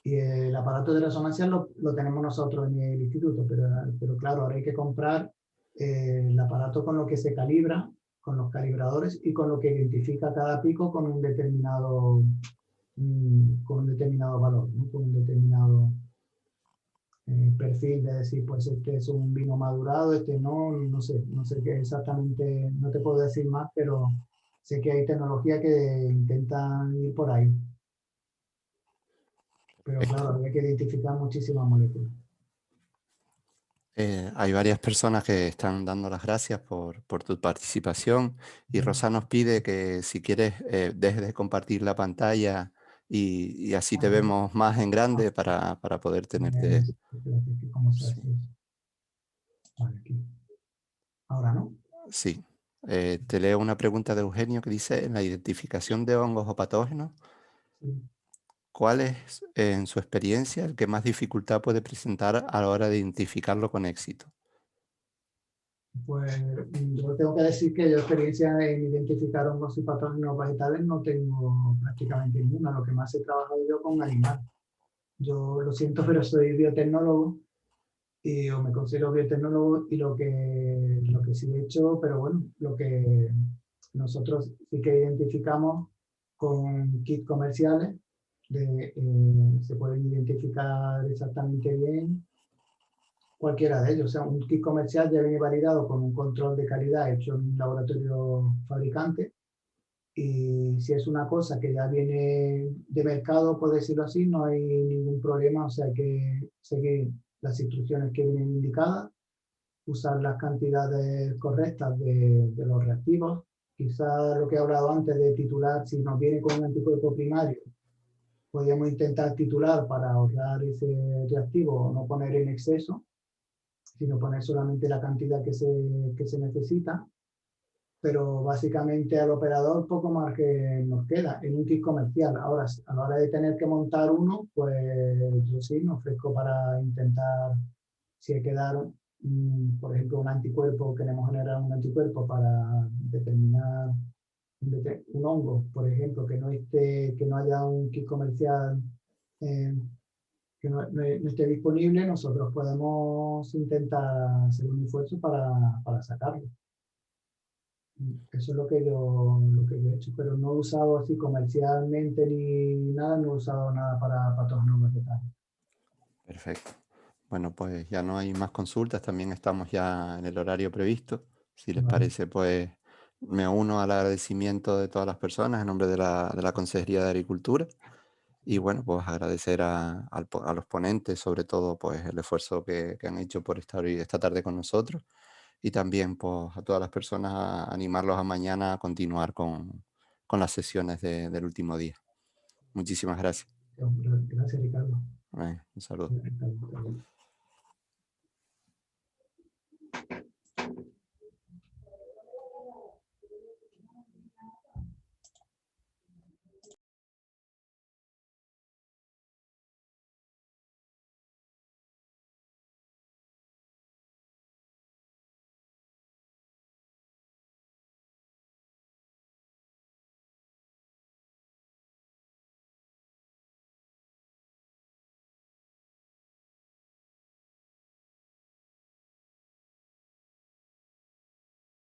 Y el aparato de resonancia lo tenemos nosotros en el instituto, pero claro, ahora hay que comprar el aparato con lo que se calibra, con los calibradores y con lo que identifica cada pico con un determinado valor, ¿no? Con un determinado perfil de decir, pues este es un vino madurado, este no sé qué exactamente, no te puedo decir más, pero sé que hay tecnología que intentan ir por ahí. Pero claro, habría que identificar muchísimas moléculas. Hay varias personas que están dando las gracias por tu participación y Rosa nos pide que si quieres dejes de compartir la pantalla y así te vemos más en grande para poder tenerte. ¿Cómo se hace eso? Vale, aquí. Ahora, ¿no? Sí. Te leo una pregunta de Eugenio que dice, en la identificación de hongos o patógenos, Sí. ¿cuál es, en su experiencia, el que más dificultad puede presentar a la hora de identificarlo con éxito? Pues yo tengo que decir que yo experiencia en identificar hongos y patógenos vegetales no tengo prácticamente ninguna. Lo que más he trabajado yo con animales. Yo lo siento, pero soy biotecnólogo o me considero biotecnólogo y lo que sí he hecho, pero bueno, lo que nosotros sí que identificamos con kits comerciales, se pueden identificar exactamente bien cualquiera de ellos. O sea, un kit comercial ya viene validado con un control de calidad hecho en un laboratorio fabricante. Y si es una cosa que ya viene de mercado, por decirlo así, no hay ningún problema. O sea, hay que seguir las instrucciones que vienen indicadas, usar las cantidades correctas de los reactivos. Quizá lo que he hablado antes de titular, si nos viene con un anticuerpo primario, podríamos intentar titular para ahorrar ese reactivo o no poner en exceso, sino poner solamente la cantidad que se necesita. Pero básicamente al operador poco más que nos queda en un kit comercial. Ahora, a la hora de tener que montar uno, pues yo sí me ofrezco para intentar, si hay que dar, por ejemplo, un anticuerpo, queremos generar un anticuerpo para determinar un hongo, por ejemplo, que no haya un kit comercial que no esté disponible, nosotros podemos intentar hacer un esfuerzo para sacarlo. Eso es lo que yo he hecho, pero no he usado así comercialmente ni nada, no he usado nada para patógenos vegetales. Perfecto. Bueno, pues ya no hay más consultas, también estamos ya en el horario previsto. Si les parece, pues me uno al agradecimiento de todas las personas en nombre de la Consejería de Agricultura. Y bueno, pues agradecer a los ponentes, sobre todo, pues el esfuerzo que han hecho por estar esta tarde con nosotros. Y también pues, a todas las personas a animarlos a mañana a continuar con las sesiones del último día. Muchísimas gracias. Gracias, Ricardo. Un saludo. Ricardo.